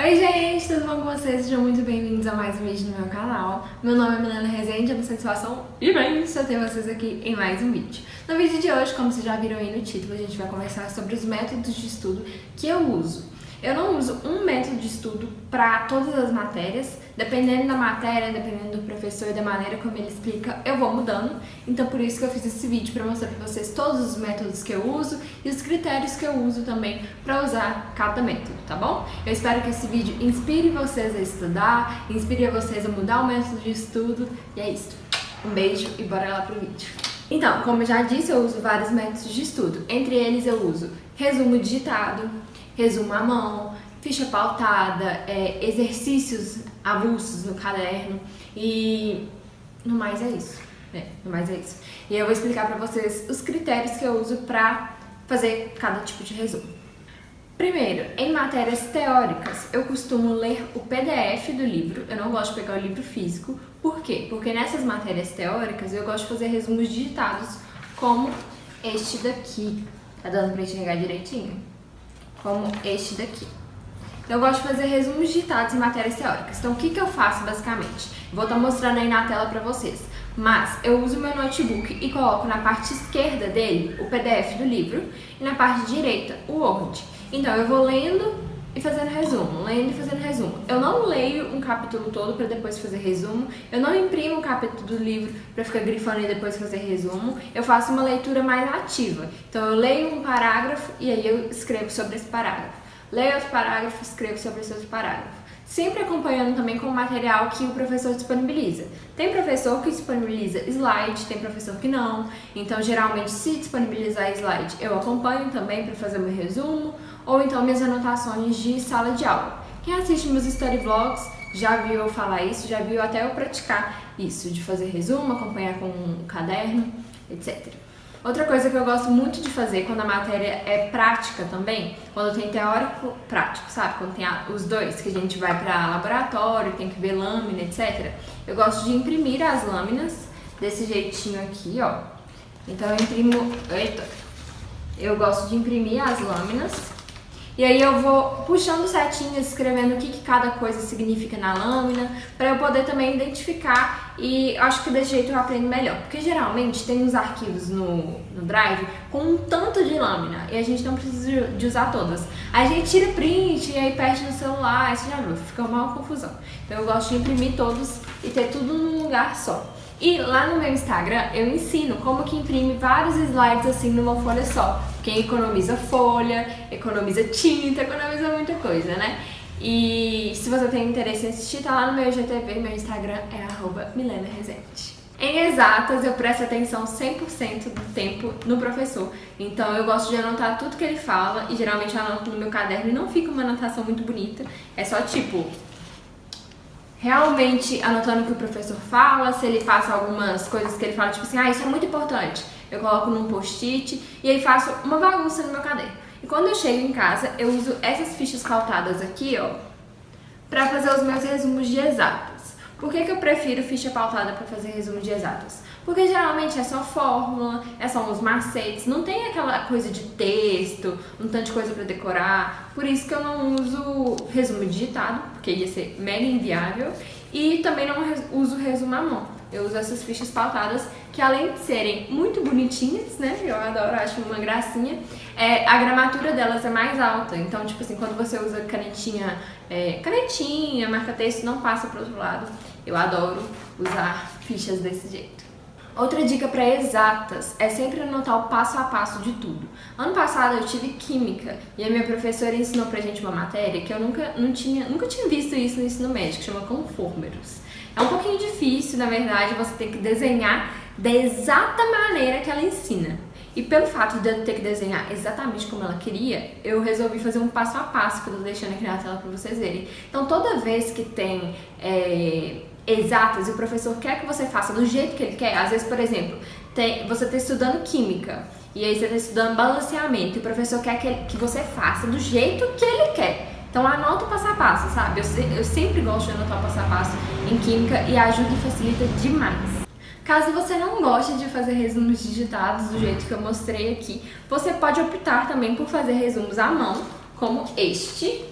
Oi gente, tudo bom com vocês? Sejam muito bem-vindos a mais um vídeo no meu canal. Meu nome é Milena Rezende, é uma satisfação imensa ter vocês aqui em mais um vídeo. No vídeo de hoje, como vocês já viram aí no título, a gente vai conversar sobre os métodos de estudo que eu uso. Eu não uso um método de estudo para todas as matérias, dependendo da matéria, dependendo do professor e da maneira como ele explica, eu vou mudando. Então por isso que eu fiz esse vídeo para mostrar para vocês todos os métodos que eu uso e os critérios que eu uso também para usar cada método, tá bom? Eu espero que esse vídeo inspire vocês a estudar, inspire vocês a mudar o método de estudo e é isso. Um beijo e bora lá pro vídeo. Então, como eu já disse, eu uso vários métodos de estudo. Entre eles eu uso resumo digitado, resumo à mão, ficha pautada, exercícios avulsos no caderno e no mais é isso. No mais é isso. E eu vou explicar pra vocês os critérios que eu uso pra fazer cada tipo de resumo. Primeiro, em matérias teóricas, eu costumo ler o PDF do livro, eu não gosto de pegar o livro físico. Por quê? Porque nessas matérias teóricas eu gosto de fazer resumos digitados, como este daqui. Tá dando pra enxergar direitinho? Como este daqui. Eu gosto de fazer resumos digitados em matérias teóricas. Então, o que eu faço basicamente? Vou estar mostrando aí na tela pra vocês. Mas eu uso meu notebook e coloco na parte esquerda dele o PDF do livro e na parte direita o Word. Então, eu vou lendo e fazendo resumo, lendo e fazendo resumo. Eu não leio um capítulo todo para depois fazer resumo. Eu não imprimo um capítulo do livro para ficar grifando e depois fazer resumo. Eu faço uma leitura mais ativa. Então eu leio um parágrafo e aí eu escrevo sobre esse parágrafo. Leio outro parágrafo, escrevo sobre esse outro parágrafo. Sempre acompanhando também com o material que o professor disponibiliza. Tem professor que disponibiliza slide, tem professor que não. Então, geralmente, se disponibilizar slide, eu acompanho também para fazer meu resumo, ou então minhas anotações de sala de aula. Quem assiste meus story vlogs já viu eu falar isso, já viu até eu praticar isso, de fazer resumo, acompanhar com um caderno, etc. Outra coisa que eu gosto muito de fazer quando a matéria é prática também, quando tem teórico prático, sabe? Quando tem os dois, que a gente vai para laboratório, tem que ver lâmina, etc. Eu gosto de imprimir as lâminas desse jeitinho aqui, ó. Então eu imprimo... Eita! Eu gosto de imprimir as lâminas e aí eu vou puxando setinhas, escrevendo o que cada coisa significa na lâmina, para eu poder também identificar, e acho que desse jeito eu aprendo melhor. Porque geralmente tem uns arquivos no Drive com um tanto de lâmina e a gente não precisa de usar todas. Aí a gente tira print e aí perde no celular, aí você já viu, fica uma confusão. Então eu gosto de imprimir todos e ter tudo num lugar só. E lá no meu Instagram eu ensino como que imprime vários slides assim numa folha só. Quem economiza folha, economiza tinta, economiza muita coisa, né? E se você tem interesse em assistir, tá lá no meu IGTV, meu Instagram é @milenarezende. Em exatas, eu presto atenção 100% do tempo no professor. Então eu gosto de anotar tudo que ele fala e geralmente eu anoto no meu caderno e não fica uma anotação muito bonita. É só tipo... realmente anotando o que o professor fala, se ele passa algumas coisas que ele fala, tipo assim, isso é muito importante. Eu coloco num post-it e aí faço uma bagunça no meu caderno. E quando eu chego em casa, eu uso essas fichas pautadas aqui, ó, pra fazer os meus resumos de exatas. Por que eu prefiro ficha pautada pra fazer resumo de exatas? Porque geralmente é só fórmula, só uns macetes, não tem aquela coisa de texto, um tanto de coisa pra decorar. Por isso que eu não uso resumo digitado, porque ia ser mega inviável. E também não uso resumo à mão. Eu uso essas fichas pautadas que, além de serem muito bonitinhas, né, eu adoro, acho uma gracinha, a gramatura delas é mais alta. Então, tipo assim, quando você usa canetinha, marca-texto, não passa pro outro lado. Eu adoro usar fichas desse jeito. Outra dica para exatas é sempre anotar o passo a passo de tudo. Ano passado eu tive química e a minha professora ensinou pra gente uma matéria que eu nunca tinha visto isso no ensino médio, que chama conformeros. É um pouquinho difícil, na verdade, você tem que desenhar da exata maneira que ela ensina. E pelo fato de eu ter que desenhar exatamente como ela queria, eu resolvi fazer um passo a passo que eu tô deixando aqui na tela pra vocês verem. Então toda vez que tem exatas e o professor quer que você faça do jeito que ele quer, às vezes, por exemplo, você está estudando química e aí você está estudando balanceamento e o professor quer que você faça do jeito que ele quer. Então anota o passo a passo, sabe? Eu sempre gosto de anotar o passo a passo em química e ajuda e facilita demais. Caso você não goste de fazer resumos digitados do jeito que eu mostrei aqui, você pode optar também por fazer resumos à mão, como este.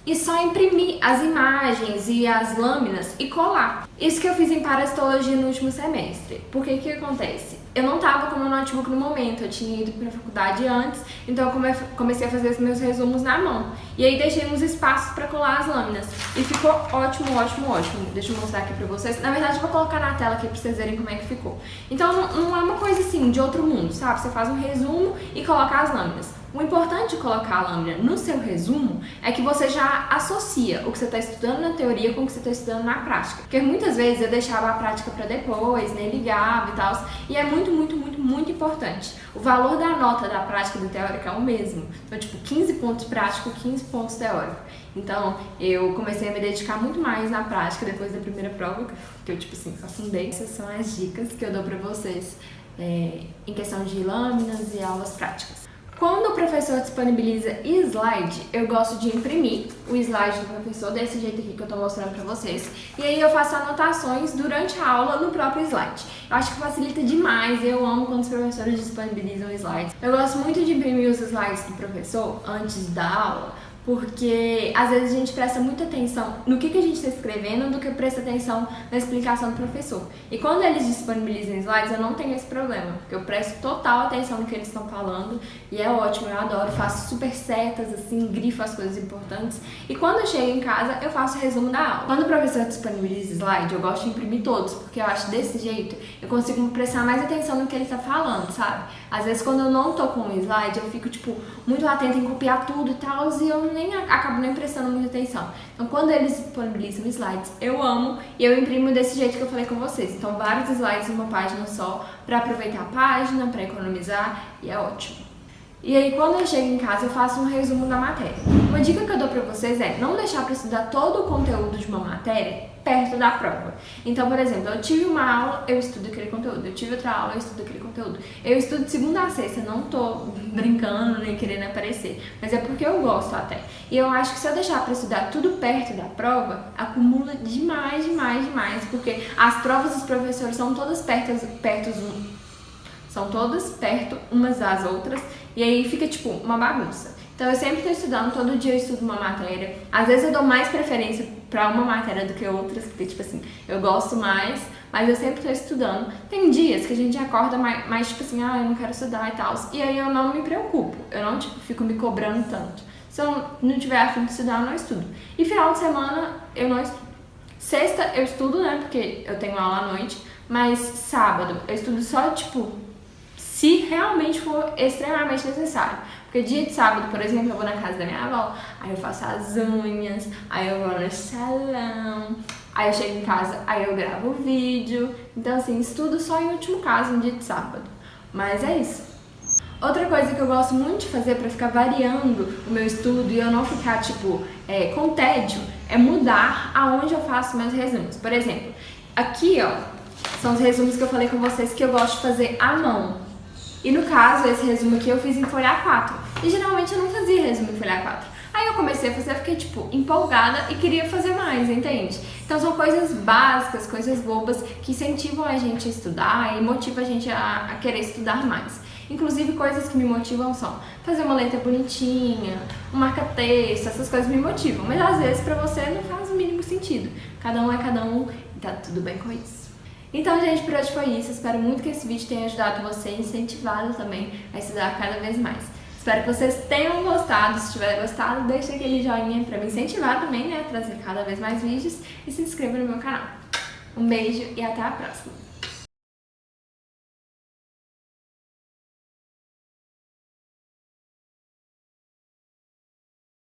e só imprimir as imagens e as lâminas e colar. Isso que eu fiz em parasitologia no último semestre. Por que acontece? Eu não tava com meu notebook no momento, eu tinha ido pra faculdade antes, então eu comecei a fazer os meus resumos na mão. E aí deixei uns espaços pra colar as lâminas. E ficou ótimo, ótimo, ótimo. Deixa eu mostrar aqui pra vocês. Na verdade, eu vou colocar na tela aqui pra vocês verem como é que ficou. Então não é uma coisa assim, de outro mundo, sabe? Você faz um resumo e coloca as lâminas. O importante de colocar a lâmina no seu resumo é que você já associa o que você está estudando na teoria com o que você está estudando na prática. Porque muitas vezes eu deixava a prática para depois, nem ligava e tal, e é muito, muito, muito, muito importante. O valor da nota da prática e da teórica é o mesmo. Então, tipo, 15 pontos prático, 15 pontos teórico. Então, eu comecei a me dedicar muito mais na prática depois da primeira prova, que eu, tipo assim, afundei. Essas são as dicas que eu dou para vocês em questão de lâminas e aulas práticas. Quando o professor disponibiliza slide, eu gosto de imprimir o slide do professor desse jeito aqui que eu tô mostrando pra vocês. E aí eu faço anotações durante a aula no próprio slide. Eu acho que facilita demais, eu amo quando os professores disponibilizam slides. Eu gosto muito de imprimir os slides do professor antes da aula, porque às vezes a gente presta muita atenção no que a gente está escrevendo do que presta atenção na explicação do professor. E quando eles disponibilizam slides, eu não tenho esse problema, porque eu presto total atenção no que eles estão falando e é ótimo, eu adoro, faço super setas, assim, grifo as coisas importantes. E quando eu chego em casa, eu faço o resumo da aula. Quando o professor disponibiliza slide, eu gosto de imprimir todos, porque eu acho desse jeito eu consigo prestar mais atenção no que ele está falando, sabe? Às vezes quando eu não tô com um slide, eu fico, tipo, muito atenta em copiar tudo e tal, e eu acabo nem prestando muita atenção. Então, quando eles disponibilizam slides, eu amo e eu imprimo desse jeito que eu falei com vocês. Então, vários slides em uma página só, para aproveitar a página, para economizar, e é ótimo. E aí, quando eu chego em casa, eu faço um resumo da matéria. Uma dica que eu dou pra vocês é não deixar para estudar todo o conteúdo de uma matéria perto da prova. Então, por exemplo, eu tive uma aula, eu estudo aquele conteúdo. Eu tive outra aula, eu estudo aquele conteúdo. Eu estudo de segunda a sexta, não tô brincando nem querendo aparecer, mas é porque eu gosto até. E eu acho que se eu deixar para estudar tudo perto da prova, acumula demais, demais, demais, porque as provas dos professores são todas perto umas das outras, e aí fica tipo uma bagunça. Então eu sempre estou estudando, todo dia eu estudo uma matéria. Às vezes eu dou mais preferência para uma matéria do que outras, porque tipo assim, eu gosto mais, mas eu sempre estou estudando. Tem dias que a gente acorda mais tipo assim, eu não quero estudar e tal, e aí eu não me preocupo, eu não tipo, fico me cobrando tanto. Se eu não tiver a fim de estudar, eu não estudo. E final de semana eu não estudo. Sexta eu estudo, né, porque eu tenho aula à noite, mas sábado eu estudo só tipo se realmente for extremamente necessário. Porque dia de sábado, por exemplo, eu vou na casa da minha avó, aí eu faço as unhas, aí eu vou no salão, aí eu chego em casa, aí eu gravo o vídeo. Então assim, estudo só em último caso, no dia de sábado. Mas é isso. Outra coisa que eu gosto muito de fazer pra ficar variando o meu estudo e eu não ficar, tipo, com tédio, é mudar aonde eu faço meus resumos. Por exemplo, aqui, ó, são os resumos que eu falei com vocês que eu gosto de fazer à mão. E no caso, esse resumo aqui eu fiz em folha A4. E geralmente eu não fazia resumo em folha A4. Aí eu comecei a fazer, eu fiquei tipo empolgada e queria fazer mais, entende? Então são coisas básicas, coisas bobas que incentivam a gente a estudar e motivam a gente a querer estudar mais. Inclusive coisas que me motivam são fazer uma letra bonitinha, um marca-texto, essas coisas me motivam. Mas às vezes pra você não faz o mínimo sentido. Cada um é cada um e tá tudo bem com isso. Então, gente, por hoje foi isso. Espero muito que esse vídeo tenha ajudado você e incentivado também a estudar cada vez mais. Espero que vocês tenham gostado. Se tiver gostado, deixa aquele joinha pra me incentivar também, né? A trazer cada vez mais vídeos e se inscreva no meu canal. Um beijo e até a próxima!